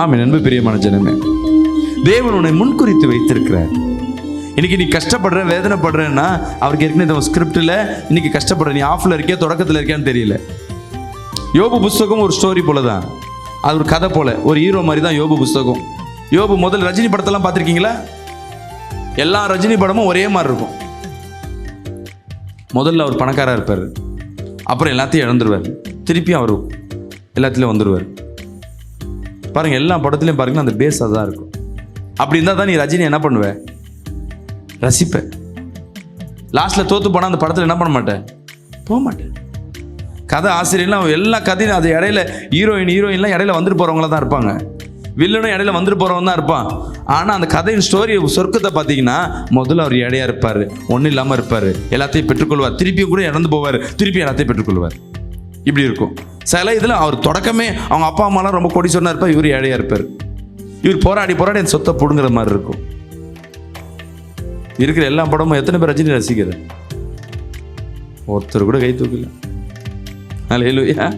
ஆமென். அன்பு பிரியமான ஜனமே, தேவன் உன்னை முன்குறித்து வைத்திருக்கிறார். இன்னைக்கு நீ கஷ்டப்படுற, வேதனைப்படுறேன்னா அவருக்கு ஏற்கனவே ஸ்கிரிப்டில் இன்னைக்கு கஷ்டப்படுற, நீ ஆஃப்ல இருக்கியா தொடக்கத்தில் இருக்கியான்னு தெரியல. யோபு புஸ்தகம் ஒரு ஸ்டோரி போல தான், அது ஒரு கதை போல, ஒரு ஹீரோ மாதிரி தான் யோபு புஸ்தகம். யோபு முதல் ரஜினி படத்தெல்லாம் பார்த்துருக்கீங்களா? எல்லா ரஜினி படமும் ஒரே மாதிரி இருக்கும். முதல்ல அவர் பணக்காரா இருப்பார், அப்புறம் எல்லாத்தையும் இழந்துருவார், திருப்பி அவர் எல்லாத்துலேயும் வந்துடுவார். பாருங்க, எல்லா படத்துலையும் பாருங்க அந்த பேஸ் அதுதான் இருக்கும். அப்படி இருந்தால் தான் நீ ரஜினி என்ன பண்ணுவ? ரசிப்ப. லாஸ்ட்ல தோத்து போனால் அந்த படத்தில் என்ன பண்ண மாட்டேன்? போக மாட்டேன். கதை ஆசிரியர்லாம் எல்லா கதையும் அது இடையில ஹீரோயின்லாம் இடையில வந்துட்டு போறவங்கள தான் இருப்பாங்க, வில்லனும் இடையில வந்துட்டு போறவங்க தான் இருப்பான். ஆனால் அந்த கதையின் ஸ்டோரி சொர்க்கத்தை பார்த்தீங்கன்னா முதல்ல அவர் இடையா இருப்பார், ஒன்றும் இல்லாமல் இருப்பார், எல்லாத்தையும் பெற்றுக்கொள்வார், திருப்பி கூட இறந்து போவார், திருப்பி எல்லாத்தையும் பெற்றுக்கொள்வார். இப்படி இருக்கும். சில இதில் அவர் தொடக்கமே அவங்க அப்பா அம்மாலாம் ரொம்ப கோடீஸ்வரனா இருப்பார், இவர் ஏழையா இருப்பார். இவர் போராடி அந்த சொத்தை பிடுங்குற மாதிரி இருக்கும். இருக்கிற எல்லா படமும் எத்தனை பேர் ரஜினி ரசிக்கிற? ஒருத்தர் கூட கை தூக்கல. அல்லேலூயா.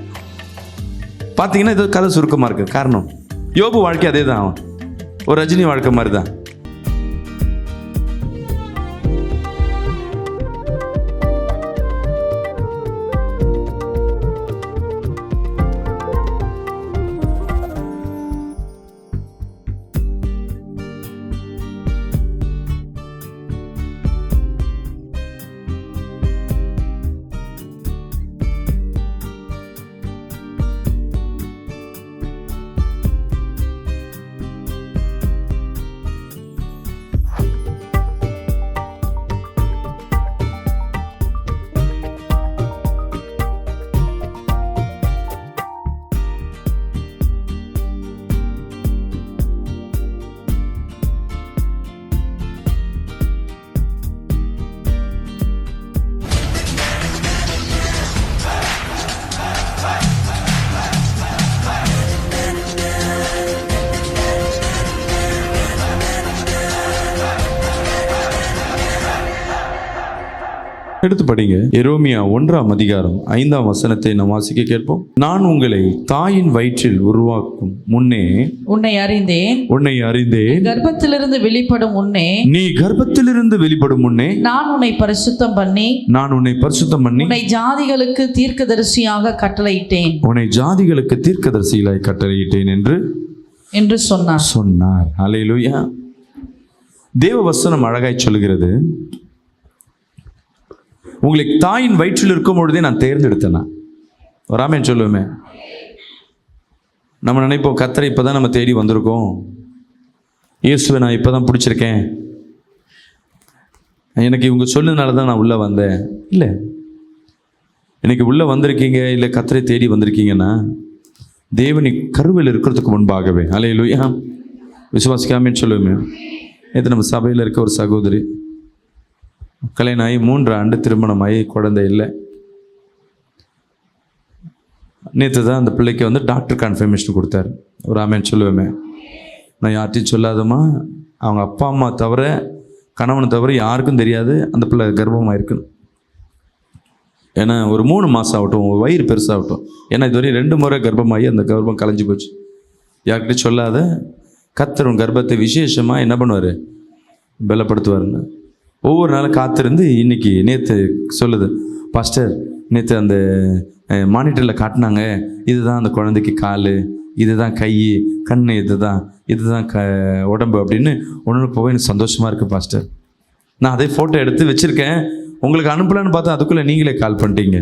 பார்த்தீங்கன்னா இது கதை சுருக்கமாக இருக்கு. காரணம் யோபு வாழ்க்கை அதே தான், ஒரு ரஜினி வாழ்க்கை மாதிரி தான். எடுத்து படிங்க. எரேமியா 1ஆம் அதிகாரம் 5ஆம் வசனத்தை நாம் வாசிக்க கேட்போம். நான் உங்களை தாயின் வயிற்றில் உருவாக்கும் முன்னே உன்னை அறிந்தேன், கர்ப்பத்திலிருந்து வெளிப்படும் முன்னே, நீ கர்ப்பத்திலிருந்து வெளிப்படும் முன்னே நான் உன்னை பரிசுத்தம் பண்ணி உன்னை ஜாதிகளுக்கு தீர்க்கதரிசியாக கட்டளையிட்டேன், கட்டளையிட்டேன் என்று சொன்னார். அல்லேலூயா. தேவ வசனம் அழகாய் சொல்கிறது, உங்களை தாயின் வயிற்றில் இருக்கும் பொழுதே நான் தேர்ந்தெடுத்தேனா. வராமேன்னு சொல்லுவேமே. நம்ம நினைப்போம் கர்த்தரை இப்போதான் நம்ம தேடி வந்திருக்கோம், இயேசுவை நான் இப்போதான் பிடிச்சிருக்கேன், எனக்கு இவங்க சொன்னதுனால தான் நான் உள்ளே வந்தேன். இல்லை, இன்னைக்கு உள்ளே வந்திருக்கீங்க, இல்லை கர்த்தரை தேடி வந்திருக்கீங்கன்னா தேவனி கருவில் இருக்கிறதுக்கு முன்பாகவே. அல்லேலூயா. விசுவாசிக்காமேன்னு சொல்லுவேமே. நேற்று நம்ம சபையில் இருக்க ஒரு சகோதரி கல்யாணம் ஆகி 3 ஆண்டு திருமணமாகி குழந்தை இல்லை. நேற்று தான் அந்த பிள்ளைக்கு வந்து டாக்டர் கன்ஃபர்மேஷன் கொடுத்தாரு. ஒரு ஆமேன்னு சொல்லுவேமே. நான் யார்ட்டையும் சொல்லாதம்மா, அவங்க அப்பா அம்மா தவிர, கணவனை தவிர யாருக்கும் தெரியாது அந்த பிள்ளை கர்ப்பமாக இருக்குன்னு. ஏன்னா ஒரு 3 மாதம் ஆகட்டும், வயிறு பெருசாகட்டும். ஏன்னா இதுவரை 2 முறை கர்ப்பமாகி அந்த கர்ப்பம் கலைஞ்சி போச்சு. யார்கிட்டையும் சொல்லாத, கர்த்தர் உன் கர்ப்பத்தை விசேஷமாக என்ன பண்ணுவார்? பலப்படுத்துவார்னு. ஒவ்வொரு நாளும் காத்திருந்து இன்னைக்கு நேற்று சொல்லுது, பாஸ்டர் நேற்று அந்த மானிட்டரில் காட்டினாங்க, இதுதான் அந்த குழந்தைக்கு கால், இதுதான் கை, கண், இதுதான் உடம்பு அப்படின்னு ஒன்று போக எனக்கு சந்தோஷமாக இருக்குது பாஸ்டர். நான் அதே ஃபோட்டோ எடுத்து வச்சுருக்கேன், உங்களுக்கு அனுப்பலான்னு பார்த்தா அதுக்குள்ளே நீங்களே கால் பண்ணிட்டீங்க.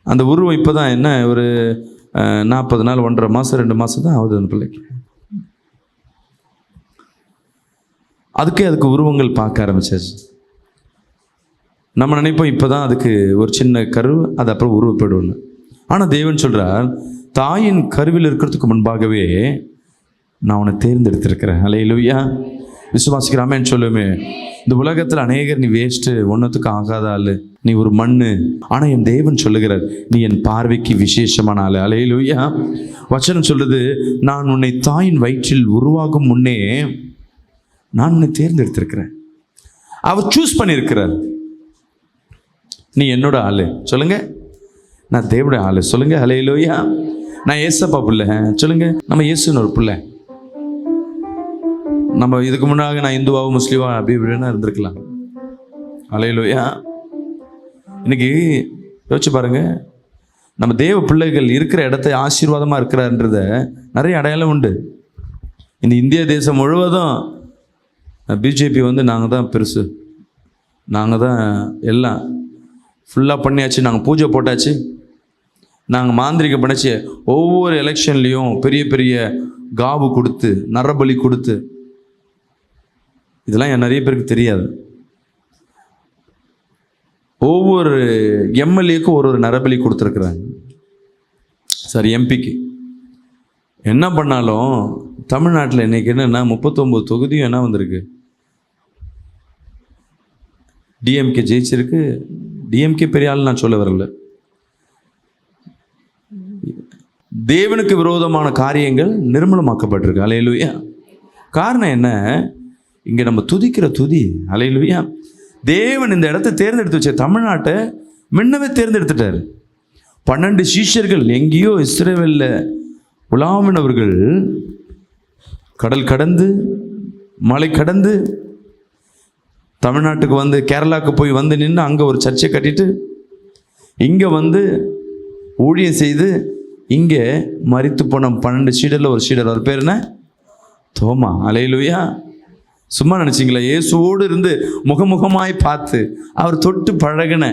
அந்த உருவம் இப்போ தான் என்ன ஒரு 40 நாள், 1.5 மாதம் 2 மாதம் தான் ஆகுது அந்த பிள்ளைக்கு. அதுக்கு உருவங்கள் பார்க்க ஆரம்பிச்சாச்சு. நம்ம நினைப்போம் இப்போ தான் அதுக்கு ஒரு சின்ன கரு, அது அப்புறம் உருவப்படும்னு. ஆனால் தேவன் சொல்கிறார், தாயின் கருவில் இருக்கிறதுக்கு முன்பாகவே நான் உன்னை தேர்ந்தெடுத்திருக்கிறேன். அல்லேலூயா. விசுவாசிக்கிறாமேன்னு சொல்லுமே. இந்த உலகத்தில் அநேகர் நீ வேஸ்ட்டு, ஒன்றுத்துக்கு ஆகாத ஆள், நீ ஒரு மண்ணு. ஆனால் என் தேவன் சொல்லுகிறார், நீ என் பார்வைக்கு விசேஷமான ஆள். அல்லேலூயா. வசனம் சொல்லுது, நான் உன்னை தாயின் வயிற்றில் உருவாகும் முன்னே நான் உன்னை தேர்ந்தெடுத்திருக்கிறேன். அவர் சூஸ் பண்ணியிருக்கிறார். நீ என்னோட ஆளு சொல்லுங்க, நான் தேவனுடைய ஆளு சொல்லுங்க. அல்லேலூயா. நான் ஏசப்பா பிள்ளை. சொல்லுங்க, நம்ம இயேசுன்னு ஒரு பிள்ளை. நம்ம இதுக்கு முன்னாக நான் இந்துவாவோ முஸ்லீமா அப்படி இப்படின்னா இருந்திருக்கலாம். அல்லேலூயா. இன்னைக்கு யோசிச்சு பாருங்க, நம்ம தேவ பிள்ளைகள் இருக்கிற இடத்த ஆசீர்வாதமாக இருக்கிறான்றத நிறைய அடையாளம் உண்டு. இந்த இந்திய தேசம் முழுவதும் பிஜேபி வந்து நாங்கள் தான் பெருசு, நாங்கள் தான் எல்லாம் ஃபுல்லாக பண்ணியாச்சு, நாங்கள் பூஜை போட்டாச்சு, நாங்கள் மாந்திரிகம் பண்ணிச்சு. ஒவ்வொரு எலெக்ஷன்லேயும் பெரிய பெரிய காவு கொடுத்து நரபலி கொடுத்து, இதெல்லாம் நிறைய பேருக்கு தெரியாது. ஒவ்வொரு எம்எல்ஏக்கும் ஒரு நரபலி கொடுத்துருக்குறாங்க. சரி, எம்பிக்கு என்ன பண்ணாலும் தமிழ்நாட்டில் இன்னைக்கு என்னென்னா 39 தொகுதியும் என்ன வந்திருக்கு, டிஎம்கே ஜெயிச்சிருக்கு. டிஎம்கே பெரிய ஆள் நான் சொல்ல வரல. தேவனுக்கு விரோதமான காரியங்கள் நிர்மூலமாக்கப்பட்டிருக்கு. அல்லேலூயா. காரணம் என்ன? இங்கே நம்ம துதிக்கிற துதி. அல்லேலூயா. தேவன் இந்த இடத்தை தேர்ந்தெடுத்து வச்ச தமிழ்நாட்டை முன்னவே தேர்ந்தெடுத்துட்டார். 12 சீஷர்கள் எங்கேயோ இஸ்ரவேலில் உலாவினவர்கள் கடல் கடந்து மலை கடந்து தமிழ்நாட்டுக்கு வந்து கேரளாவுக்கு போய் வந்து நின்று அங்கே ஒரு சர்ச்சை கட்டிட்டு இங்கே வந்து ஊழியம் செய்து இங்கே மரித்து போன 12 சீடரில் ஒரு சீடர், அவர் பேர் என்ன? தோமா. அல்லேலூயா. சும்மா நினச்சிங்களா? இயேசுவோடு இருந்து முகமுகமாய் பார்த்து அவர் தொட்டு பழகின,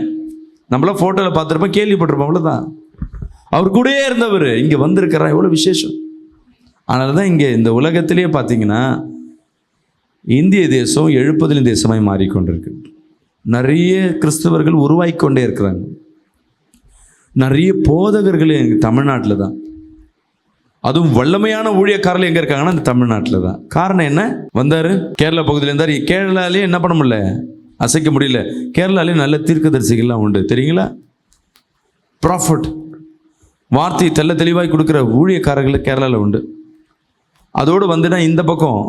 நம்மளாம் ஃபோட்டோவில் பார்த்துருப்போம், கேள்விப்பட்டிருப்போம், அவ்வளோதான். அவர் கூடயே இருந்தவர் இங்கே வந்திருக்கிறார். எவ்வளோ விசேஷம். அதனால தான் இங்கே இந்த உலகத்திலே பார்த்தீங்கன்னா இந்திய தேசம் எழுப்புதலின் தேசமாய் மாறிக்கொண்டிருக்கு. நிறைய கிறிஸ்தவர்கள் உருவாக்கிக்கொண்டே இருக்கிறாங்க. நிறைய போதகர்கள் எங்கள் தமிழ்நாட்டில் தான், அதுவும் வல்லமையான ஊழியக்காரர்கள் எங்கே இருக்காங்கன்னா இந்த தமிழ்நாட்டில் தான். காரணம் என்ன? வந்தார், கேரளா பகுதியில் இருந்தார். கேரளாலேயே என்ன பண்ண முடியல, அசைக்க முடியல. கேரளாலேயே நல்ல தீர்க்கதரிசிகள்லாம் உண்டு, தெரியுங்களா? ப்ராஃபட், வார்த்தையை தெல்ல தெளிவாய் கொடுக்குற ஊழியக்காரர்கள் கேரளாவில் உண்டு. அதோடு வந்துன்னா இந்த பக்கம்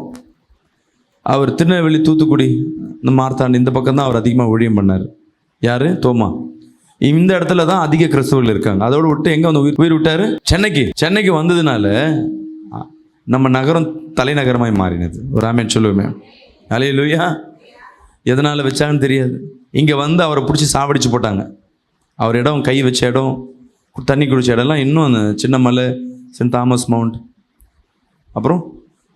அவர் திருநெல்வேலி, தூத்துக்குடி, இந்த மார்த்தாண்டு இந்த பக்கம் தான் அவர் அதிகமாக ஊழியம் பண்ணார். யார்? தோமா. இந்த இடத்துல தான் அதிக கிறிஸ்தவர்கள் இருக்காங்க. அதோடு விட்டு எங்கே வந்து உயிர் விட்டார்? சென்னைக்கு வந்ததுனால நம்ம நகரம் தலைநகரமாய் மாறினது. ஒரு ஆமென் சொல்லுவேமே. அல்லேலூயா. எதனால் வச்சாங்கன்னு தெரியாது. இங்கே வந்து அவரை பிடிச்சி சாவடிச்சு போட்டாங்க. அவர் இடம், கை வச்ச இடம், தண்ணி குடிச்ச இடம்லாம் இன்னும் அந்த சின்ன மலை, சென்ட் தாமஸ் மவுண்ட், அப்புறம்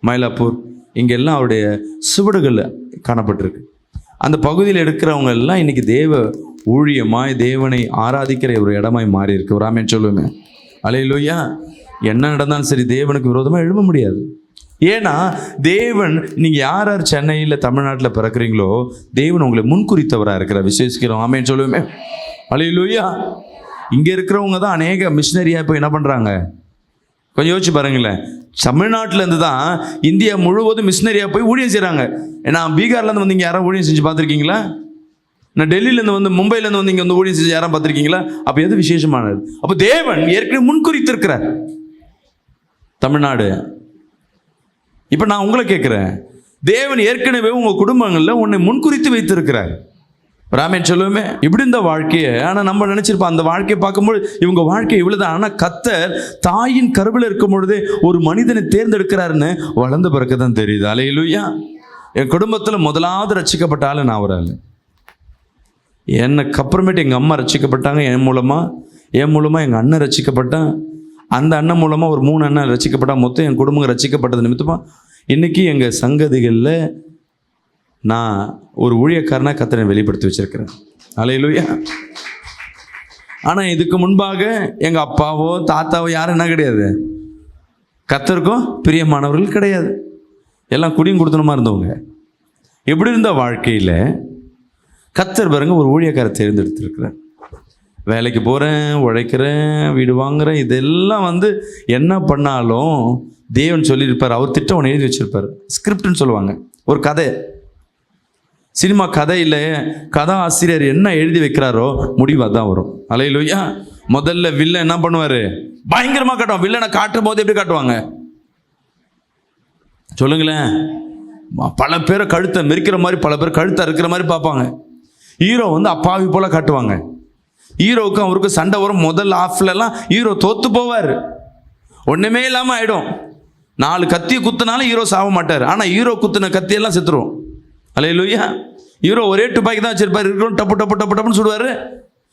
மயிலாப்பூர், இங்கெல்லாம் அவருடைய சுவடுகள் காணப்பட்டிருக்கு. அந்த பகுதியில் இருக்கிறவங்க எல்லாம் இன்னைக்கு தேவ ஊழியமாய் தேவனை ஆராதிக்கிற ஒரு இடமாய் மாறி இருக்கு. ஒரு ஆமென் சொல்லுவேங்க. அல்லேலூயா. என்ன நடந்தாலும் சரி தேவனுக்கு விரோதமாக எழும்ப முடியாது. ஏன்னா தேவன், நீங்கள் யார் யார் சென்னையில் தமிழ்நாட்டில் பிறக்கிறீங்களோ தேவன் உங்களை முன்குறித்தவராக இருக்கிற விசேஷிக்கிறோம். ஆமென் சொல்லுவேமே. அல்லேலூயா. இங்கே இருக்கிறவங்க தான் அநேக மிஷினரியாக இப்போ என்ன பண்ணுறாங்க, கொஞ்சம் யோசிச்சு பாருங்களேன். தமிழ்நாட்டிலேருந்து தான் இந்தியா முழுவதும் மிஷினரியாக போய் ஊழியம் செய்கிறாங்க. ஏன்னா பீகார்லேருந்து வந்து இங்கே யாரும் ஊழியம் செஞ்சு பார்த்துருக்கீங்களா? நான் டெல்லியிலேருந்து வந்து மும்பையிலேருந்து வந்து இங்கே வந்து ஊழியம் செஞ்சு யாரும் பார்த்துருக்கீங்களா? அப்போ எது விசேஷமானது? அப்போ தேவன் ஏற்கனவே முன்குறித்திருக்கிறார் தமிழ்நாடு. இப்போ நான் உங்களை கேட்குறேன், தேவன் ஏற்கனவே உங்கள் குடும்பங்களில் உன்னை முன்குறித்து வைத்திருக்கிறார். ராமேன் சொல்லுவோமே, இப்படி இந்த வாழ்க்கையை. ஆனால் நம்ம நினச்சிருப்போம் அந்த வாழ்க்கையை பார்க்கும்போது இவங்க வாழ்க்கை இவ்வளோதான். ஆனால் கர்த்தர் தாயின் கருவில் இருக்கும் பொழுதே ஒரு மனிதனை தேர்ந்தெடுக்கிறாருன்னு வளர்ந்த பிறகு தான் தெரியுது. அல்லேலூயா. என் குடும்பத்தில் முதலாவது ரட்சிக்கப்பட்ட ஆள் நான் ஒரு ஆள். எனக்கு அப்புறமேட்டு எங்கள் அம்மா ரட்சிக்கப்பட்டாங்க என் மூலமாக எங்கள் அண்ணன் ரட்சிக்கப்பட்டான். அந்த அண்ணன் மூலமாக ஒரு 3 அண்ணன் ரட்சிக்கப்பட்டான். மொத்தம் என் குடும்பம் ரட்சிக்கப்பட்டது நிமித்தமாக இன்றைக்கி எங்கள் சங்கதிகளில் நான் ஒரு ஊழியக்காரனாக கர்த்தரை வெளிப்படுத்தி வச்சிருக்கிறேன். அல்லேலூயா. ஆனால் இதுக்கு முன்பாக எங்கள் அப்பாவோ தாத்தாவோ யாரும் என்ன கிடையாது, கர்த்தருக்கும் பிரியமானவர்கள் கிடையாது. எல்லாம் குடியும் கொடுத்தனமாக இருந்தவங்க. எப்படி இருந்த வாழ்க்கையில் கர்த்தர் பாருங்க ஒரு ஊழியக்காரை தேர்ந்தெடுத்திருக்கிறார். வேலைக்கு போகிறேன், உழைக்கிறேன், வீடு வாங்குறேன், இதெல்லாம் வந்து என்ன பண்ணாலும் தேவன் சொல்லியிருப்பார். அவர் திட்டம் ஒன்று எழுதி வச்சிருப்பார். ஸ்கிரிப்ட்னு சொல்லுவாங்க. ஒரு கதை, சினிமா கதையில் கதை ஆசிரியர் என்ன எழுதி வைக்கிறாரோ முடிவு அதான் வரும். அல்லேலூயா. முதல்ல வில்லன் என்ன பண்ணுவார்? பயங்கரமாக காட்டுவான். வில்லனை காட்டும் போது எப்படி காட்டுவாங்க சொல்லுங்களேன்? பல பேரை கழுத்தை மெரிக்கிற மாதிரி, பல பேர் கழுத்தை இருக்கிற மாதிரி பார்ப்பாங்க. ஹீரோ வந்து அப்பாவி போல காட்டுவாங்க. ஹீரோவுக்கும் அவருக்கும் சண்டை வரும். முதல் ஹாஃப்லலாம் ஹீரோ தோத்து போவார். ஒன்றுமே இல்லாமல் ஆகிடும். 4 கத்தியை குத்துனாலும் ஹீரோ சாக மாட்டார். ஆனால் ஹீரோ குத்துன கத்தியெல்லாம் செத்துருவோம். அல்லேலூயா. ஹீரோ ஒரே துப்பாக்கி தான் வச்சிருப்பார். இருக்கிறோம் டப்பு டப்பு டப்பு டப்புன்னு சுடுவார்.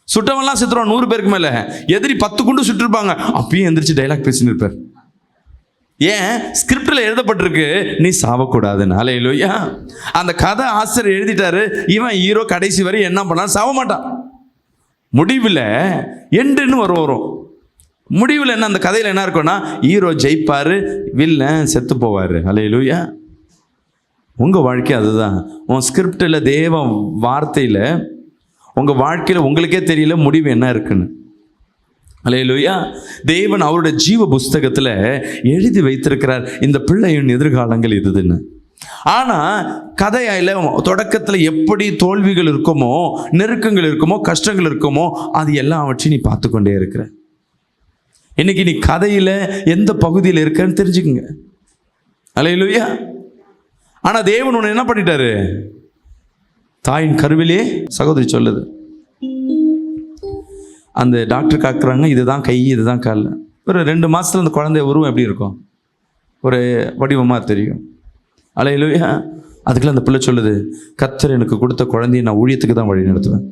சுட்டவன்லாம் செத்துருவான். 100 பேருக்கு மேலே. எதிரி 10 குண்டு சுட்டிருப்பாங்க. அப்பயும் எந்திரிச்சு டைலாக் பேசின்னு இருப்பார். ஏன்? ஸ்கிரிப்டில் எழுதப்பட்டிருக்கு, நீ சாவக்கூடாதுன்னு. அல்லேலூயா. அந்த கதை ஆசிரியர் எழுதிட்டாரு. இவன் ஹீரோ கடைசி வரை என்ன பண்ணாலும் சாவ மாட்டான். முடிவில் எண்டுன்னு வரும். முடிவில் என்ன, அந்த கதையில் என்ன இருக்கும்னா, ஹீரோ ஜெயிப்பார், வில்லன் செத்து போவார். அல்லேலூயா. உங்கள் வாழ்க்கை அதுதான். உன் ஸ்கிரிப்டில், தேவ வார்த்தையில், உங்கள் வாழ்க்கையில் உங்களுக்கே தெரியல முடிவு என்ன இருக்குன்னு. அல்லேலூயா. தேவன் அவருடைய ஜீவ புஸ்தகத்தில் எழுதி வைத்திருக்கிறார், இந்த பிள்ளையின் எதிர்காலங்கள் இதுன்னு. ஆனால் கதையில தொடக்கத்தில் எப்படி தோல்விகள் இருக்குமோ, நெருக்கங்கள் இருக்குமோ, கஷ்டங்கள் இருக்குமோ, அது எல்லாவற்றையும் நீ பார்த்து கொண்டே இருக்கிற. இன்னைக்கு நீ கதையில் எந்த பகுதியில் இருக்கன்னு தெரிஞ்சுக்குங்க. அல்லேலூயா. ஆனால் தேவன் உன்னை என்ன பண்ணிட்டாரு? தாயின் கருவிலே, சகோதரி சொல்லுது, அந்த டாக்டர் காக்குறாங்க, இதுதான் கை, இதுதான் கால். ஒரு 2 மாதத்தில் அந்த குழந்தை உருவம் எப்படி இருக்கும்? ஒரு வடிவமாக தெரியும். அல்லேலூயா. அதுக்குள்ள அந்த பிள்ளை சொல்லுது, கர்த்தர் எனக்கு கொடுத்த குழந்தையை நான் ஊழியத்துக்கு தான் வழி நடத்துவேன்.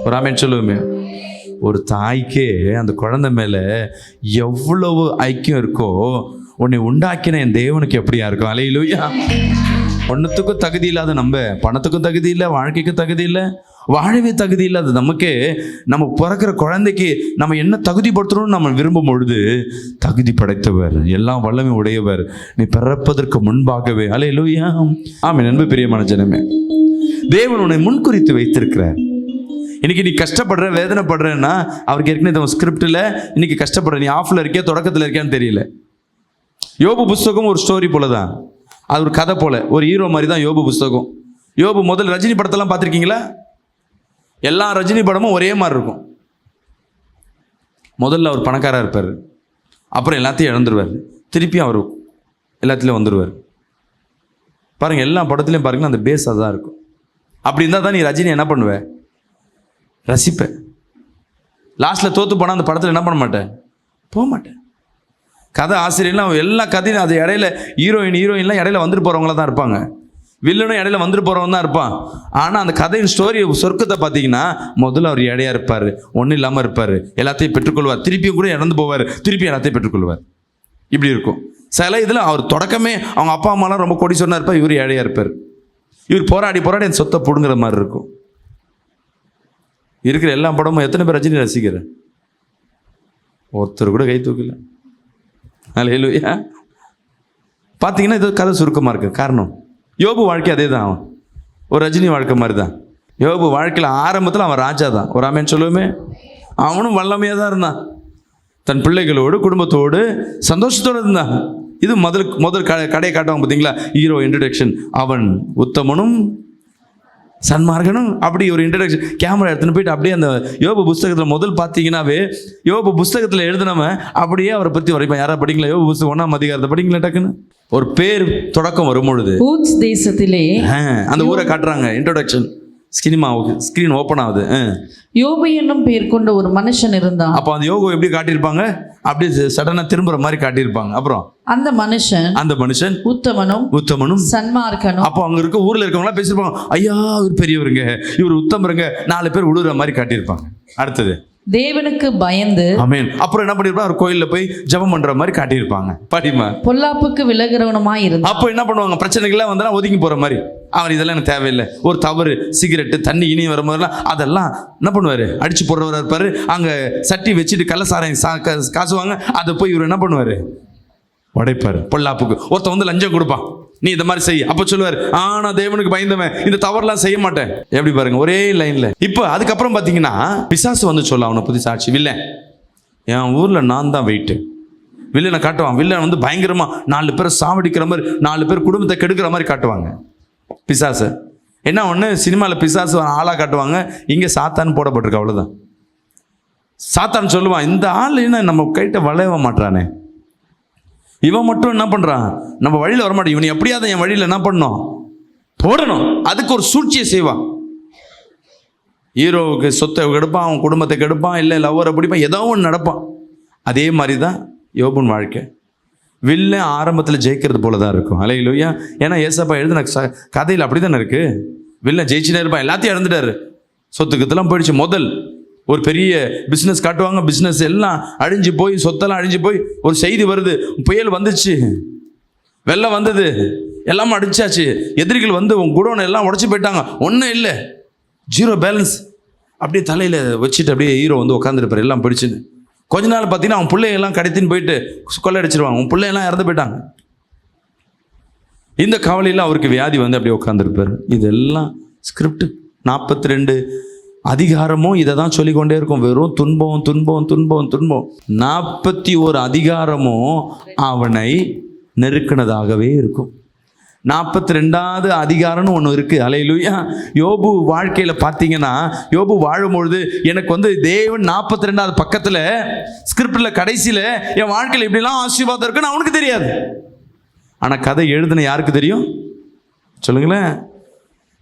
ஒரு ஆமென் சொல்லுவோமே. ஒரு தாய்க்கே அந்த குழந்தை மேலே எவ்வளவு ஐக்கியம் இருக்கோ, உன்னை உண்டாக்கின என் தேவனுக்கு எப்படியா இருக்கும்? அல்லேலூயா. ஒன்றுத்துக்கும் தகுதி இல்லாத நம்ம, பணத்துக்கும் தகுதி இல்லை, வாழ்க்கைக்கும் தகுதி இல்லை, வாழவே தகுதி இல்லாத நமக்கு, நம்ம பிறக்கிற குழந்தைக்கு நம்ம என்ன தகுதிப்படுத்தணும்னு நம்ம விரும்பும் பொழுது, தகுதி படைத்தவர், எல்லாம் வல்லமை உடையவர், நீ பிறப்பதற்கு முன்பாகவே. அல்லேலூயா. ஆமென். அன்பு பிரியமான ஜனமே, தேவன் உன்னை முன்குறித்து வைத்திருக்கிறார். இன்னைக்கு நீ கஷ்டப்படுற, வேதனைப்படுறன்னா, அவருக்கு ஏற்கனவே ஸ்கிரிப்டில் இன்னைக்கு கஷ்டப்படுற, நீ ஆஃப்ல இருக்கியா தொடக்கத்தில் இருக்கியான்னு தெரியல. யோபு புஸ்தகம் ஒரு ஸ்டோரி போல தான், அது ஒரு கதை போல, ஒரு ஹீரோ மாதிரி தான் யோபு புஸ்தகம். யோபு முதல் ரஜினி படத்தெல்லாம் பார்த்துருக்கீங்களா? எல்லா ரஜினி படமும் ஒரே மாதிரி இருக்கும். முதல்ல அவர் பணக்காராக இருப்பார், அப்புறம் எல்லாத்தையும் இழந்துருவார், திருப்பி அவர் எல்லாத்துலேயும் வந்துடுவார். பாருங்கள், எல்லா படத்துலையும் பாருங்கள், அந்த பேஸ் அதுதான் இருக்கும். அப்படி இருந்தால் தான் நீ ரஜினி என்ன பண்ணுவ? ரசிப்ப. லாஸ்ட்டில் தோற்று போனால் அந்த படத்தில் என்ன பண்ண மாட்டேன்? போக மாட்டேன். கதை ஆசிரியர்லாம் எல்லா கதையும் அது இடையில ஹீரோயின்லாம் இடையில வந்துட்டு போகிறவங்கள தான் இருப்பாங்க. வில்லனும் இடையில வந்துட்டு போகிறவன் தான் இருப்பான். ஆனால் அந்த கதையின் ஸ்டோரி சொர்க்கத்தை பார்த்தீங்கன்னா, முதல்ல அவர் இடையா இருப்பார், ஒன்றும் இல்லாமல் இருப்பார், எல்லாத்தையும் பெற்றுக்கொள்வார், திருப்பியும் கூட இறந்து போவார், திருப்பி எல்லாத்தையும் பெற்றுக்கொள்வார். இப்படி இருக்கும். சில இதில் அவர் தொடக்கமே அவங்க அப்பா அம்மாலாம் ரொம்ப கோடீஸ்வரனா இருப்பார், இவர் ஏழையாக இருப்பார். இவர் போராடி அந்த சொத்தை பிடுங்குற மாதிரி இருக்கும். இருக்கிற எல்லா படமும் எத்தனை பேர் ரஜினி ரசிக்கிற? ஒருத்தர் கூட கை தூக்கல. அல்லேலூயா. பார்த்தீங்கன்னா இது கதை சுருக்கமாக இருக்குது. காரணம், யோபு வாழ்க்கை அதே தான், ஒரு ரஜினி வாழ்க்கை மாதிரி தான். யோபு வாழ்க்கையில் ஆரம்பத்தில் அவன் ராஜா தான். ஒரு ஆமென் சொல்லுவோமே. அவனும் வல்லமையாக தான் இருந்தான், தன் பிள்ளைகளோடு குடும்பத்தோடு சந்தோஷத்தோடு இருந்தான். இது முதல் கடையை காட்டுவாங்க பார்த்தீங்களா, ஹீரோ இன்ட்ரடக்ஷன், அவன் உத்தமனும் சன்மார்கனும், அப்படி ஒரு இன்ட்ரடக்ஷன் கேமரா எடுத்துன்னு போயிட்டு அப்படியே அந்த யோபு புஸ்தகத்தில் முதல் பார்த்தீங்கன்னாவே, யோபு புஸ்தகத்தில் எழுதுனவன் அப்படியே அவரை பற்றி வரைப்பான். யாராவது படிங்களா? யோபு புஸ்தகம் 1ஆம் அதிகாரத்தை படிங்களா? டக்குன்னு ஒரு பேர் தொடக்கம் வரும் பொழுது ஊத்ஸ் தேசத்திலே அந்த ஊரை காட்டுறாங்க. இன்ட்ரோடக்ஷன் ஸ்கிரீன் ஓப்பன் ஆகுது. யோபு என்னும் பேர் கொண்ட ஒரு மனுஷன் இருந்தான். அப்போ அந்த யோபு எப்படி காட்டியிருப்பாங்க? அப்படியே சடனாக திரும்புற மாதிரி காட்டியிருப்பாங்க. அப்புறம் அந்த மனுஷன் உத்தமனும் சன்மார்க்கனும். அப்போ அங்க இருக்க ஊர்ல இருக்கவங்களாம் பேசியிருப்பாங்க, ஐயா இவர் பெரியவருங்க, இவர் உத்தமருங்க, 4 பேர் விழுற மாதிரி காட்டியிருப்பாங்க. அடுத்தது தேவனுக்கு பயந்து, ஆமென். அப்புறம் என்ன பண்ணிருப்பாங்க? அவர் கோயில்ல போய் ஜெபம் பண்ற மாதிரி காட்டியிருப்பாங்க. படிமா பொல்லாப்புக்கு விலகிறவனுமாய் இருந்தான். அப்போ என்ன பண்ணுவாங்க? பிரச்சனைகள்லாம் வந்தா ஒதுங்கி போற மாதிரி, அவர் இதெல்லாம் எனக்கு தேவையில்லை, ஒரு தவறு சிகரெட்டு தண்ணி இனி வர மாதிரிலாம் அதெல்லாம் என்ன பண்ணுவாரு? அடிச்சு போடுறவராக இருப்பாரு. அங்க சட்டி வச்சுட்டு கள்ளசாராயம் காசுவாங்க, அதை போய் இவர் என்ன பண்ணுவாரு? உடைப்பாரு. பொல்லாப்புக்கு ஒருத்தன் வந்து லஞ்சம் கொடுப்பான், நீ இந்த மாதிரி செய். அப்போ சொல்லுவார், நான் தேவனுக்கு பயந்தவன், இந்த தவறுலாம் செய்ய மாட்டேன். எப்படி பாருங்க, ஒரே லைன்ல. இப்போ அதுக்கப்புறம் பார்த்தீங்கன்னா பிசாசு வந்து சொல்ல, அவனை புது சாட்சி, வில்லன் என் ஊர்ல நான் தான் வெயிட்டு. வில்லனை காட்டுவான். வில்லன் வந்து பயங்கரமா 4 பேரை சாவடிக்கிற மாதிரி, 4 பேர் குடும்பத்தை கெடுக்கிற மாதிரி காட்டுவாங்க பிசாசு. என்ன ஒன்று, சினிமாவில் பிசாசு ஆளாக காட்டுவாங்க, இங்கே சாத்தான் போடப்பட்டிருக்கு, அவ்வளோதான். சாத்தான் சொல்லுவான், இந்த ஆள் என்ன நம்ம கைட்ட வளைய மாட்டானே, இவன் மட்டும் என்ன பண்ணுறான், நம்ம வழியில் வரமாட்டேன், இவன் எப்படியாவது என் வழியில் என்ன பண்ணணும், போடணும். அதுக்கு ஒரு சூழ்ச்சியை செய்வான். ஹீரோவுக்கு சொத்தை கெடுப்பான், அவன் குடும்பத்தை கெடுப்பான், இல்லை லவ்வரை பிடிப்பான், ஏதோ ஒன்று நடப்பான். அதே மாதிரி தான் யோபுன் வாழ்க்கை. வில்லன் ஆரம்பத்தில் ஜெயிக்கிறது போல தான் இருக்கும். அல்லேலூயா. ஏன்னா ஏசப்பா எழுதின கதையில் அப்படி தானே இருக்கு. வில்லன் ஜெயிச்சுனே இருப்பான், எல்லாத்தையும் இறந்துட்டாரு, சொத்துக்கத்தெல்லாம் போயிடுச்சு. முதல் ஒரு பெரிய பிஸ்னஸ் காட்டுவாங்க, பிஸ்னஸ் எல்லாம் அழிஞ்சு போய், சொத்தெல்லாம் அழிஞ்சு போய், ஒரு செய்தி வருது, புயல் வந்துச்சு, வெள்ளம் வந்தது, எல்லாம் அடிச்சாச்சு, எதிரிகள் வந்து உன் குடோனை எல்லாம் உடச்சி போயிட்டாங்க, ஒன்றும் இல்லை, ஜீரோ பேலன்ஸ். அப்படியே தலையில் வச்சுட்டு அப்படியே ஹீரோ வந்து உட்காந்துருப்பார், எல்லாம் பிடிச்சுன்னு. கொஞ்ச நாள் பார்த்தீங்கன்னா அவன் பிள்ளையெல்லாம் கடத்தின்னு போயிட்டு கொள்ளையடிச்சிருவாங்க, உன் பிள்ளையெல்லாம் இறந்து போயிட்டாங்க. இந்த கவலையில் அவருக்கு வியாதி வந்து அப்படியே உட்காந்துருப்பார். இதெல்லாம் ஸ்கிரிப்ட். 42 அதிகாரமும் இதை தான் சொல்லிக்கொண்டே இருக்கும். வெறும் துன்பம் துன்பம் துன்பம் துன்பம். 41 அதிகாரமும் அவனை நெருக்கினதாகவே இருக்கும். 42வது அதிகாரம்னு ஒன்று இருக்குது. அல்லேலூயா. யோபு வாழ்க்கையில் பார்த்தீங்கன்னா, யோபு வாழும்பொழுது எனக்கு வந்து தேவன் 42வது பக்கத்தில் ஸ்கிரிப்டில் கடைசியில் என் வாழ்க்கையில் இப்படிலாம் ஆசீர்வாதம் இருக்குன்னு அவனுக்கு தெரியாது. ஆனால் கதை எழுதுன யாருக்கு தெரியும் சொல்லுங்களேன்.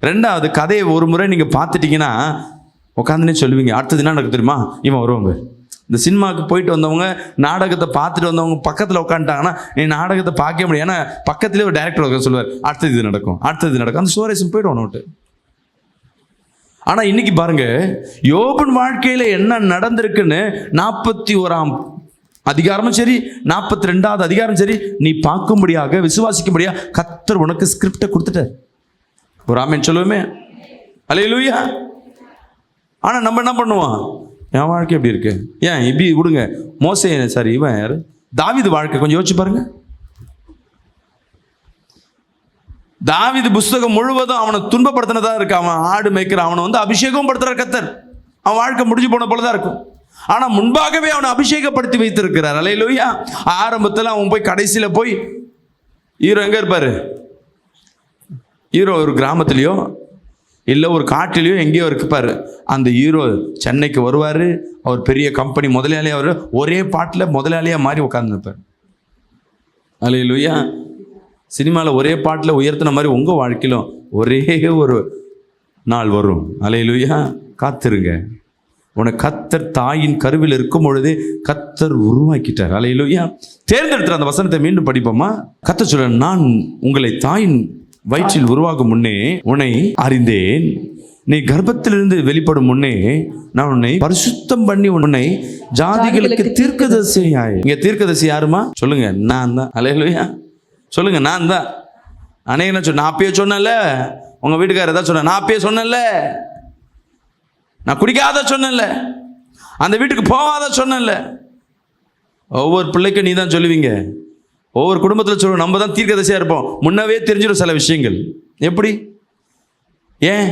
2வது கதையை ஒரு முறை நீங்கள் பார்த்துட்டிங்கன்னா உட்காந்துனே சொல்லுவீங்க, அடுத்தது என்ன நடக்கு தெரியுமா, இவன் வருவாங்க. இந்த சினிமாவுக்கு போயிட்டு வந்தவங்க, நாடகத்தை பார்த்துட்டு வந்தவங்க பக்கத்தில் உட்காந்துட்டாங்கன்னா நீ நாடகத்தை பார்க்க முடியும். ஏன்னா பக்கத்துலேயே ஒரு டைரக்டர் உட்காந்து சொல்லுவார், அடுத்தது இது நடக்கும், அடுத்தது இது நடக்கும். அந்த சுவாரஸ்யம் போய்டும் விட்டு. ஆனால் இன்னைக்கு பாருங்க, யோபன் வாழ்க்கையில் என்ன நடந்திருக்குன்னு 41ஆம் அதிகாரமும் சரி, 42வது அதிகாரம் சரி, நீ பார்க்கும்படியாக, விசுவாசிக்கும்படியாக கர்த்தர் உனக்கு ஸ்கிரிப்டை கொடுத்துட்டார். ஒரு ஆமென் சொல்லுவோமே. அல்லேலூயா. ஆனால் நம்ம என்ன பண்ணுவோம், என் வாழ்க்கை எப்படி இருக்கு, ஏன் இப்படி விடுங்க. மோசே சாரி இவன் யார், தாவீது வாழ்க்கை கொஞ்சம் யோசிச்சு பாருங்க. தாவீது புஸ்தகம் முழுவதும் அவனை துன்பப்படுத்தினதா இருக்கு. அவன் ஆடு மேய்க்கிற, அவனை வந்து அபிஷேகம் படுத்துற கர்த்தர். அவன் வாழ்க்கை முடிஞ்சு போன போலதான் இருக்கும். ஆனா முன்பாகவே அவனை அபிஷேகப்படுத்தி வைத்திருக்கிறார். அல்லேலூயா. ஆரம்பத்தில் அவன் போய் கடைசியில் போய் ஹீரோ எங்க இருப்பாரு, ஹீரோ ஒரு கிராமத்துலேயோ இல்லை ஒரு காட்டிலையோ எங்கேயோ இருப்பார். அந்த ஹீரோ சென்னைக்கு வருவார், அவர் பெரிய கம்பெனி முதலாளியாக அவர், ஒரே பாட்டில் முதலாளியாக மாறி உட்காந்துருப்பார். அல்லேலூயா. சினிமாவில் ஒரே பாட்டில் உயர்த்தின மாதிரி உங்கள் வாழ்க்கையிலும் ஒரே ஒரு நாள் வரும். அல்லேலூயா. காத்திருங்க. உனக்கு கர்த்தர் தாயின் கருவில் இருக்கும் பொழுதே கர்த்தர் உருவாக்கிட்டார். அல்லேலூயா. தேர்ந்தெடுத்துற அந்த வசனத்தை மீண்டும் படிப்போமா. கர்த்தர் சொல்ற, நான் உங்களை தாயின் வயிற்றில் உருவாகும் முன்னே உன்னை அறிந்தேன், நீ கர்ப்பத்திலிருந்து வெளிப்படும் முன்னே நான் உன்னை பரிசுத்தம் பண்ணி உன்னை ஜாதிகளுக்கு தீர்க்கதரிசியாய். இங்க தீர்க்கதரிசி யாருமா சொல்லுங்க, நான் தான். அல்லேலூயா. சொல்லுங்க, நான் தான். அநேக சொன்ன, நான் அப்பயே சொன்னேன்ல, உங்க வீட்டுக்காரர் ஏதாவது சொன்ன, நான் அப்பயே சொன்னேன்ல, நான் குடிக்காத சொன்னேன்ல, அந்த வீட்டுக்கு போகாத சொன்னேன்ல. ஒவ்வொரு பிள்ளைக்கும் நீ தான் சொல்லுவீங்க, ஒவ்வொரு குடும்பத்தில் சொல்லுவோம், நம்ம தான் தீர்க்கதரிசியாக இருப்போம். முன்னவே தெரிஞ்சிடும் சில விஷயங்கள். எப்படி? ஏன்?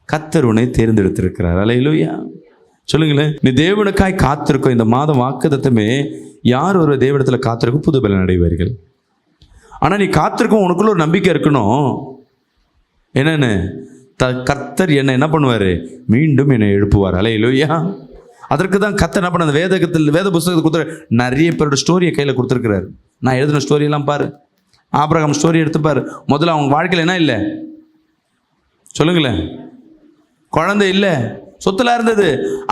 கர்த்தர் உன்னை தேர்ந்தெடுத்திருக்கிறார். அல்லேலூயா. சொல்லுங்களேன். நீ தேவனுக்காய் காத்திருக்கோம். இந்த மாதம் வாக்குத்தத்தமே, யார் ஒரு தேவனிடத்தில் காத்திருக்கும் புது பலன் அடைவார்கள். ஆனால் நீ காத்திருக்கும், உனக்குள்ள ஒரு நம்பிக்கை இருக்கணும். என்னன்னு, கர்த்தர் என்ன பண்ணுவார், மீண்டும் என்னை எழுப்புவார். அல்லேலூயா. அதற்கு தான் கர்த்தர் என்ன பண்ண, அந்த வேத புஸ்தகத்தை கொடுத்துரு, நிறைய பேரோட ஸ்டோரியை கையில் கொடுத்துருக்கிறார். நான் எழுதின ஸ்டோரியெல்லாம் பாரு, ஆபிரகாம் ஸ்டோரி எடுத்துப்பார். முதல்ல அவங்க வாழ்க்கையில் என்ன இல்லை சொல்லுங்களேன், குழந்தை இல்லை, சொத்துல இருந்தது.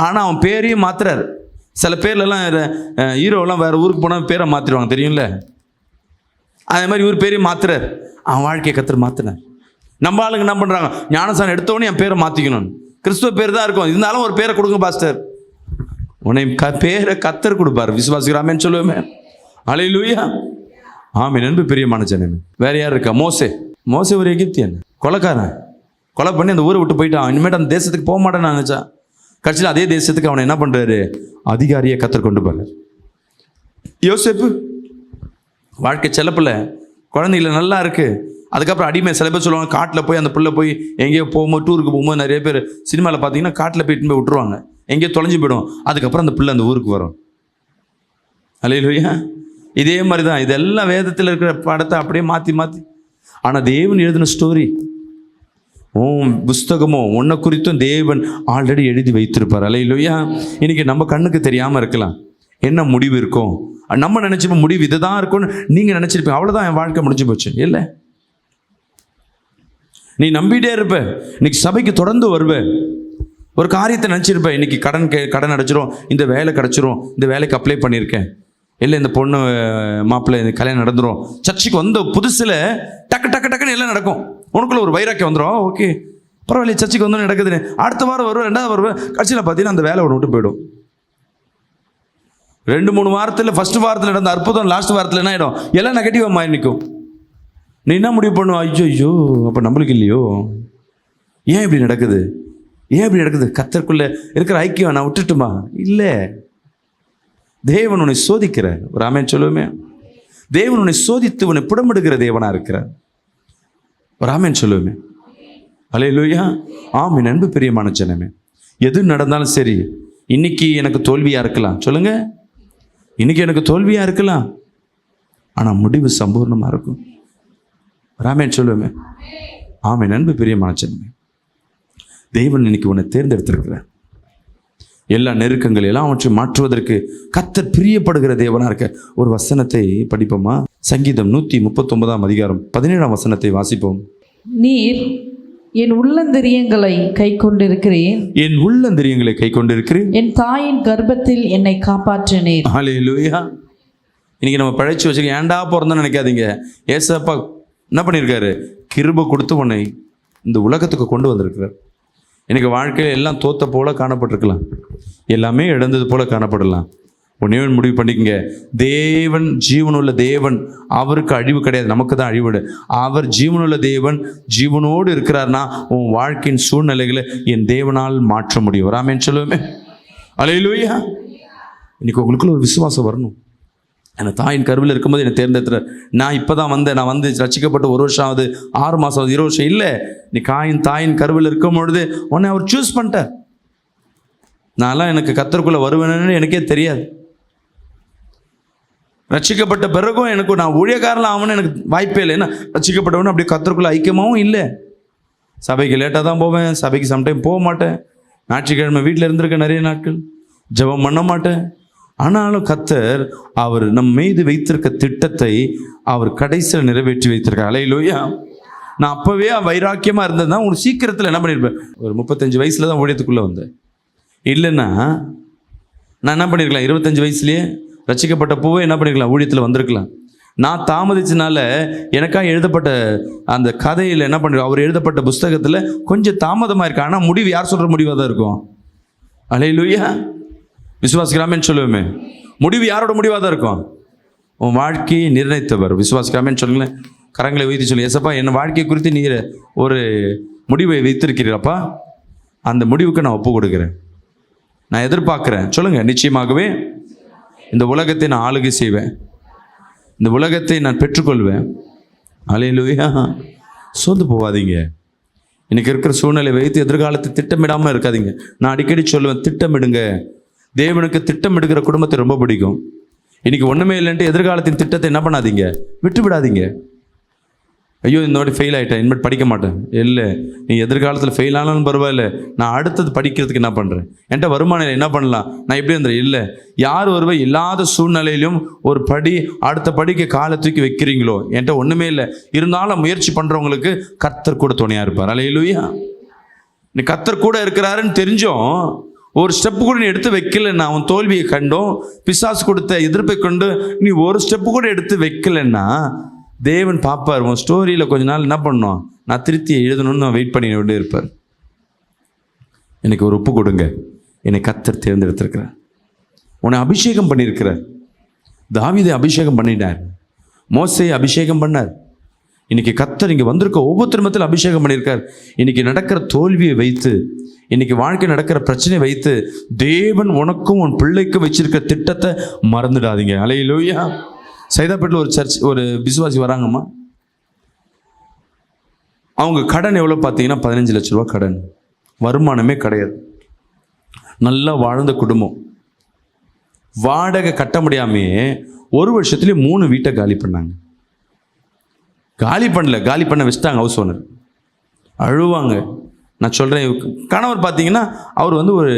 ஆனால் அவன் பேரையும் மாத்துறார். சில பேர்லாம் ஹீரோலாம் வேற ஊருக்கு போனால் பேரை மாற்றிடுவாங்க, தெரியும்ல. அதே மாதிரி இவர் பேரையும் மாத்துறார். அவன் வாழ்க்கையை கர்த்தர் மாற்றினார். நம்ம ஆளுங்க என்ன பண்ணுறாங்க, ஞானசானம் எடுத்தவொடனே என் பேரை மாற்றிக்கணும், கிறிஸ்துவ பேர் தான் இருக்கும், இருந்தாலும் ஒரு பேரை கொடுங்க பாஸ்டர். உன்னை பேரை கர்த்தர் கொடுப்பார். விசுவாசிக்கிறாமேன்னு சொல்லுவேமே. அல்லேலூயா. ஆமென். அன்பு பிரியமான ஜனமே, வேற யார் இருக்கா? மோசே ஒரு எகிப்தியன், கொலைக்காரன், கொலை பண்ணி அந்த ஊரை விட்டு போயிட்டான். இனிமேட்டு அந்த தேசத்துக்கு போக மாட்டேன்னு நினைச்சா, கடைசியில் அதே தேசத்துக்கு அவனை என்ன பண்றாரு, அதிகாரியை கர்த்தர் கொண்டு போறாரு. யோசேப்பு வாழ்க்கை செல்லப்பில்லை, குழந்தைங்கள நல்லா இருக்கு. அதுக்கப்புறம் அடிமை. சில பேர் சொல்லுவாங்க, காட்டில் போய் அந்த பிள்ளை போய் எங்கேயோ போகும்போது, டூருக்கு போகும்போது நிறைய பேர் சினிமாவில் பார்த்தீங்கன்னா காட்டில் போயிட்டு போய் விட்டுருவாங்க, எங்கேயோ தொலைஞ்சு போயிடும். அதுக்கப்புறம் அந்த பிள்ளை அந்த ஊருக்கு வரும். அல்லேலூயா. இதே மாதிரி தான் இதெல்லாம் வேதத்தில் இருக்கிற படத்தை அப்படியே மாற்றி மாற்றி. ஆனால் தேவன் எழுதின ஸ்டோரி, புஸ்தகமோ உன்னை குறித்தும் தேவன் ஆல்ரெடி எழுதி வைத்திருப்பார். அல்லேலூயா. இன்னைக்கு நம்ம கண்ணுக்கு தெரியாமல் இருக்கலாம், என்ன முடிவு இருக்கும். நம்ம நினைச்சிப்போம் முடிவு இதுதான் இருக்கும்னு நீங்கள் நினச்சிருப்பீங்க. அவ்வளோதான், என் வாழ்க்கை முடிஞ்சு போச்சு. இல்லை, நீ நம்பிட்டே இருப்ப. இன்னைக்கு சபைக்கு தொடர்ந்து வருவ. ஒரு காரியத்தை நினச்சிருப்ப, இன்னைக்கு கடன் அடைச்சிரும், இந்த வேலை கிடச்சிரும், இந்த வேலைக்கு அப்ளை பண்ணியிருக்கேன், இல்லை இந்த பொண்ணு மாப்பிள்ளை இந்த கல்யாணம் நடந்துடும். சர்ச்சுக்கு வந்த புதுசில் டக்குன்னு எல்லாம் நடக்கும். உனக்குள்ள ஒரு வைராக்கியம் வந்துடும். ஓகே பரவாயில்ல, சர்ச்சுக்கு வந்து நடக்குதுன்னு. அடுத்த வாரம் வருவேன், 2வது வருவேன். கட்சியில் பார்த்தீங்கன்னா அந்த வேலை ஒன்று விட்டு போயிடும். 2-3 வாரத்தில், ஃபர்ஸ்ட் வாரத்தில் நடந்த அற்புதம் லாஸ்ட் வாரத்தில் என்ன ஆகிடும்? எல்லாம் நெகட்டிவாக மாறி நிற்கும். நீ என்ன முடிவு பண்ணுவோம்? ஐயோ அப்போ நம்மளுக்கு இல்லையோ, ஏன் இப்படி நடக்குது, ஏன் இப்படி நடக்குது? கர்த்தருக்குள்ள இருக்கிற ஐக்கியம் நான் விட்டுட்டுமா? இல்லை, தேவன் உன்னை சோதிக்கிற ஒரு ஆமென் சொல்லுவோமே. தேவன் உன்னை சோதித்து உன்னை புடமிடுகிற தேவனாக இருக்கிறார். ஒரு ஆமென் சொல்லுவோமே. அல்லேலூயா. ஆமென். அன்பு பிரியமான ஜனமே, எது நடந்தாலும் சரி, இன்னைக்கு எனக்கு தோல்வியாக இருக்கலாம். சொல்லுங்க, இன்னைக்கு எனக்கு தோல்வியாக இருக்கலாம், ஆனால் முடிவு சம்பூர்ணமாக இருக்கும். ஆமென் சொல்லுவோமே. ஆமென். அன்பு பிரியமான ஜனமே, தேவன் இன்னைக்கு உன்னை தேர்ந்தெடுத்திருக்கிறார். எல்லா நெருக்கங்கள் எல்லாவற்றையும் மாற்றுவதற்கு கர்த்தர் பிரியப்படுகிற தேவனாக இருக்க. ஒரு வசனத்தை படிப்போமா? சங்கீதம் 139 அதிகாரம் 17 வசனத்தை வாசிப்போம். நீர் என் உள்ளந்திரியங்களை கை கொண்டிருக்கிறேன், என் உள்ளந்திரியங்களை கை கொண்டிருக்கிறேன், என் தாயின் கர்ப்பத்தில் என்னை காப்பாற்றினீர். ஹல்லேலூயா. இன்னைக்கு நம்ம பழைச்சு வச்சுக்க ஏன்டா பிறந்தோன்னு நினைக்காதீங்க. ஏசப்பா என்ன பண்ணியிருக்காரு? கிருபை கொடுத்து உன்னை இந்த உலகத்துக்கு கொண்டு வந்திருக்கிறார். எனக்கு வாழ்க்கையில் எல்லாம் தோத்த போல காணப்பட்டிருக்கலாம், எல்லாமே இழந்தது போல காணப்படலாம். ஒன்றே முடிவு பண்ணிக்கங்க, தேவன் ஜீவனுள்ள தேவன், அவருக்கு அழிவு கிடையாது, நமக்கு தான் அழிவுடு. அவர் ஜீவனுள்ள தேவன், ஜீவனோடு இருக்கிறார்னா உன் வாழ்க்கையின் சூழ்நிலைகளை என் தேவனால் மாற்ற முடியும். ஆமென் சொல்லுவோமே. அல்லேலூயா. இன்னைக்கு உங்களுக்குள்ள ஒரு விசுவாசம் வரணும். என்னை தாயின் கருவில் இருக்கும்போது என்னை தேர்ந்தெடுத்துறார். நான் இப்போ தான் வந்தேன், நான் வந்து ரட்சிக்கப்பட்டு 1 வருஷம் ஆகுது, 6 மாதம் ஆகுது, 20 வருஷம் இல்லை. நீ தாயின் கருவில் இருக்கும் பொழுது உன்னை அவர் சூஸ் பண்ணிட்டார். நான்லாம் எனக்கு கர்த்தருக்குள்ளே வருவேன்னு எனக்கே தெரியாது. ரட்சிக்கப்பட்ட பிறகும் எனக்கு நான் ஊழியக்காரலாம் ஆகணும்னு எனக்கு வாய்ப்பே இல்லை. ஏன்னா ரட்சிக்கப்பட்டவனு அப்படியே கர்த்தருக்குள்ள ஐக்கியமாகவும் இல்லை. சபைக்கு லேட்டாக தான் போவேன், சபைக்கு சம்டைம் போக மாட்டேன், ஞாயிற்றுக்கிழமை வீட்டில் இருந்திருக்கேன் நிறைய நாட்கள், ஜெபம் பண்ண மாட்டேன். ஆனாலும் கர்த்தர் அவர் நம் மீது வைத்திருக்க திட்டத்தை அவர் கடைசியில் நிறைவேற்றி வைத்திருக்கார். அல்லேலூயா. நான் அப்போவே வைராக்கியமாக இருந்தது தான் உங்களுக்கு சீக்கிரத்தில் என்ன பண்ணியிருப்பேன். ஒரு 35 வயசில் தான் ஊழியத்துக்குள்ளே வந்தேன். இல்லைன்னா நான் என்ன பண்ணியிருக்கலாம், 25 வயசுலேயே ரட்சிக்கப்பட்ட பூவே என்ன பண்ணிருக்கலாம், ஊழியத்தில் வந்திருக்கலாம். நான் தாமதிச்சனால எனக்காக எழுதப்பட்ட அந்த கதையில் என்ன பண்ணிருக்கோம், அவர் எழுதப்பட்ட புஸ்தகத்தில் கொஞ்சம் தாமதமாக இருக்கு. ஆனால் முடிவு யார் சொல்கிற முடிவாக தான் இருக்கும். அல்லேலூயா. விசுவாசிக்கிறாமேன்னு சொல்லுவோமே. முடிவு யாரோட முடிவாக தான் இருக்கும்? உன் வாழ்க்கையை நிர்ணயித்தவர். விசுவாசிக்கிறாமேன்னு சொல்லுங்களேன். கரங்களை வைத்து சொல்லு, ஏசப்பா என் வாழ்க்கையை குறித்து நீர் ஒரு முடிவை வைத்திருக்கிறீரப்பா, அந்த முடிவுக்கு நான் ஒப்பு கொடுக்குறேன், நான் எதிர்பார்க்குறேன். சொல்லுங்கள், நிச்சயமாகவே இந்த உலகத்தை நான் ஆளுகை செய்வேன், இந்த உலகத்தை நான் பெற்றுக்கொள்வேன். அல்லேலூயா. சோர்ந்து போகாதீங்க. இன்னைக்கு இருக்கிற சூழ்நிலை வைத்து எதிர்காலத்தை திட்டமிடாமல் இருக்காதீங்க. நான் அடிக்கடி சொல்லுவேன், திட்டமிடுங்க. தேவனுக்கு திட்டமிடுகிற குடும்பத்தை ரொம்ப பிடிக்கும். இன்னைக்கு ஒன்றுமே இல்லைன்ட்டு எதிர்காலத்தின் திட்டத்தை என்ன பண்ணாதீங்க, விட்டு விடாதீங்க. ஐயோ இந்த வாட்டி ஃபெயில் ஆகிட்டேன், இனிமேல் படிக்க மாட்டேன். இல்லை, நீ எதிர்காலத்தில் ஃபெயில் ஆனாலும் பரவாயில்ல, நான் அடுத்தது படிக்கிறதுக்கு என்ன பண்ணுறேன், என்கிட்ட வருமானம் என்ன பண்ணலாம், நான் எப்படி இருந்தேன். இல்லை, யார் ஒருவர் இல்லாத சூழ்நிலையிலும் ஒரு படி அடுத்த படிக்க காலை தூக்கி வைக்கிறீங்களோ, என்கிட்ட ஒன்றுமே இல்லை, இருந்தாலும் முயற்சி பண்ணுறவங்களுக்கு கர்த்தர் கூட துணையாக இருப்பார். அல்லேலூயா. நீ கர்த்தர் கூட இருக்கிறாருன்னு தெரிஞ்சும் ஒரு ஸ்டெப்பு கூட நீ எடுத்து வைக்கலைன்னா, அவன் தோல்வியை கண்டோம், பிசாசு கொடுத்த எதிர்ப்பை கொண்டு நீ ஒரு ஸ்டெப்பு கூட எடுத்து வைக்கலைன்னா தேவன் பார்ப்பார். உன் ஸ்டோரியில் கொஞ்ச நாள் என்ன பண்ணோம், நான் திருத்தி எழுதணும்னு நான் வெயிட் பண்ணி கொண்டே இருப்பார். எனக்கு ஒரு ஒப்பு கொடுங்க, என்னை கர்த்தர் தேர்ந்தெடுத்திருக்கிறார், உன்னை அபிஷேகம் பண்ணியிருக்கிறார். தாவீதை அபிஷேகம் பண்ணிட்டார், மோசேயை அபிஷேகம் பண்ணார். இன்னைக்கு கர்த்தர் இங்கே வந்திருக்க ஒவ்வொருத்தர் மத்தியில் அபிஷேகம் பண்ணியிருக்கார். இன்னைக்கு நடக்கிற தோல்வியை வைத்து, இன்னைக்கு வாழ்க்கை நடக்கிற பிரச்சனையை வைத்து தேவன் உனக்கும் உன் பிள்ளைக்கும் வச்சிருக்கிற திட்டத்தை மறந்துடாதீங்க. அல்லேலூயா. சைதாப்பேட்டில் ஒரு சர்ச், ஒரு விசுவாசி வராங்கம்மா. அவங்க கடன் எவ்வளோ பார்த்தீங்கன்னா 15 லட்ச ரூபா கடன், வருமானமே கிடையாது, நல்லா வாழ்ந்த குடும்பம். வாடகை கட்ட முடியாமே 1 வருஷத்துலேயே 3 வீட்டை காலி பண்ணாங்க. காலி பண்ண வச்சுட்டாங்க ஹவுஸ் ஓனர். அழுவாங்க. நான் சொல்கிறேன், கணவர் பார்த்தீங்கன்னா அவர் வந்து ஒரு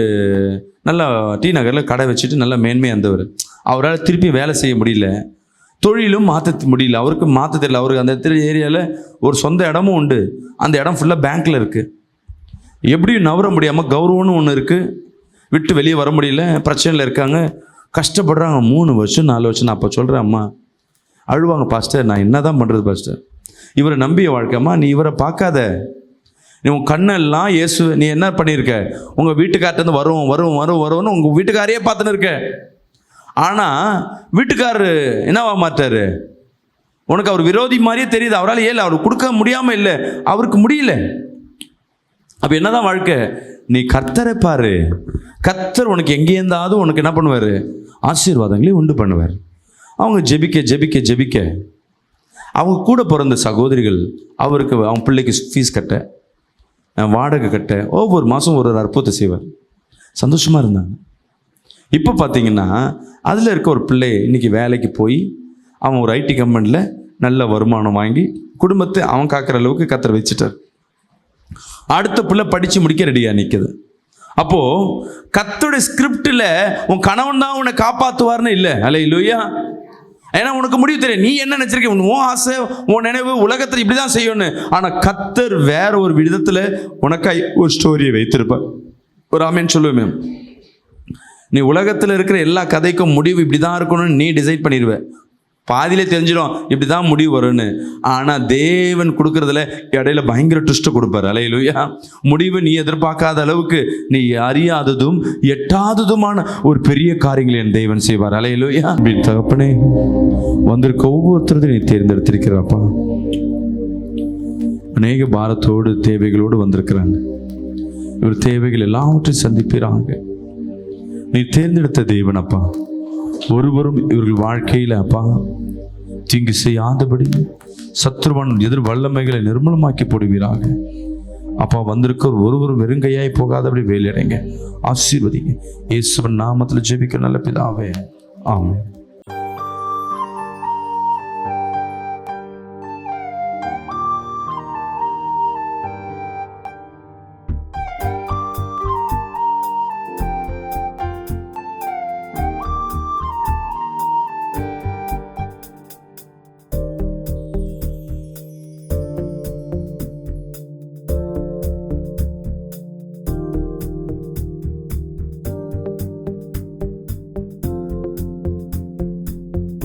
நல்லா டி நகரில் கடை வச்சுட்டு நல்லா மேன்மையாக இருந்தவர். அவரால் திருப்பி வேலை செய்ய முடியல, தொழிலும் மாற்ற முடியல, அவருக்கு மாற்ற தெரியல. அவருக்கு அந்த ஏரியாவில் ஒரு சொந்த இடமும் உண்டு, அந்த இடம் ஃபுல்லாக பேங்க்கில் இருக்குது. எப்படியும் நவர முடியாமல் கௌரவம்னு ஒன்று இருக்குது, விட்டு வெளியே வர முடியல, பிரச்சனையில் இருக்காங்க. கஷ்டப்படுறாங்க 3 வருஷம் 4 வருஷம். நான் அப்போ சொல்கிறேன், அம்மா அழுவாங்க, பாஸ்டர் நான் என்ன தான் பண்ணுறது பாஸ்டர், இவரை நம்பிய வாழ்க்கைம்மா, நீ இவரை பார்க்காத, நீ உன் கண்ணெல்லாம் இயேசு, நீ என்ன பண்ணியிருக்க, உங்கள் வீட்டுக்கார்ட்டேருந்து வரும்னு உங்கள் வீட்டுக்காரையே பார்த்துன்னு இருக்க. ஆனால் வீட்டுக்காரரு என்னவா மாட்டாரு, உனக்கு அவர் விரோதி மாதிரியே தெரியுது. அவரால் ஏல, அவர் கொடுக்க முடியாமல் இல்லை, அவருக்கு முடியல. அப்போ என்னதான் வாழ்க்கை, நீ கர்த்தரை பாரு. கர்த்தர் உனக்கு எங்கேயிருந்தாவது உனக்கு என்ன பண்ணுவார், ஆசீர்வாதங்களே உண்டு பண்ணுவார். அவங்க ஜெபிக்க அவங்க கூட பிறந்த சகோதரிகள் அவருக்கு, அவங்க பிள்ளைக்கு ஃபீஸ் கட்ட, வாடகை கட்ட, ஒவ்வொரு மாதம் ஒரு அற்புதத்தை செய்வார். சந்தோஷமாக இருந்தாங்க. இப்போ பார்த்தீங்கன்னா அதில் இருக்க ஒரு பிள்ளை இன்றைக்கி வேலைக்கு போய் அவன் ஒரு ஐடி கம்பெனியில் நல்ல வருமானம் வாங்கி குடும்பத்தை அவன் காக்கிற அளவுக்கு கர்த்தர் வச்சுட்டார். அடுத்த பிள்ளை படித்து முடிக்க ரெடியாக நிற்குது. அப்போது கர்த்தருடைய ஸ்கிரிப்டில் உன் கணவன் தான் உன்னை காப்பாற்றுவார்னு இல்லை. அல்லேலூயா. ஏன்னா உனக்கு முடிவு தெரியும், நீ என்ன நினச்சிருக்க, உன் ஆசை உன் நினைவு உலகத்தில் இப்படி தான் செய்யணும்னு. ஆனால் கர்த்தர் வேற ஒரு விதத்தில் உனக்காய் ஒரு ஸ்டோரியை வைத்திருப்பார். ஒரு ஆமேன் சொல்லுவேன். நீ உலகத்தில் இருக்கிற எல்லா கதைக்கும் முடிவு இப்படி தான் இருக்கணும்னு நீ டிசைட் பண்ணிடுவ. பாதியிலே தெரிஞ்சிடும் இப்படி தான் முடிவு வரும்னு. ஆனால் தேவன் கொடுக்குறதுல இடையில பயங்கர ட்விஸ்ட்டை கொடுப்பார். அல்லேலூயா. முடிவு நீ எதிர்பார்க்காத அளவுக்கு, நீ அறியாததும் எட்டாததுமான ஒரு பெரிய காரியங்களை என் தேவன் செய்வார். அல்லேலூயா. தகப்பனே, வந்திருக்க ஒவ்வொருத்தரையும் நீ தேர்ந்தெடுத்திருக்கிறாப்பா. அநேக பாரத்தோடு தேவைகளோடு வந்திருக்கிறாங்க. இவர் தேவைகள் எல்லாவற்றையும் சந்திப்பீராங்க. நீ தேர்ந்தெடுத்த தேவன் அப்பா. ஒருவரும் இவர்கள் வாழ்க்கையில் அப்பா தீங்கு செய்யாதபடி சத்ருவன் எதிர் வல்லமைகளை நிர்மூலமாக்கி போடுவீராக. அப்பா, வந்திருக்க ஒருவரும் வெறுங்கையாய் போகாதபடி வேலையடைங்க, ஆசீர்வதிங்க. இயேசுவின் நாமத்தில் ஜெபிக்க நல்ல பிதாவே, ஆமென்.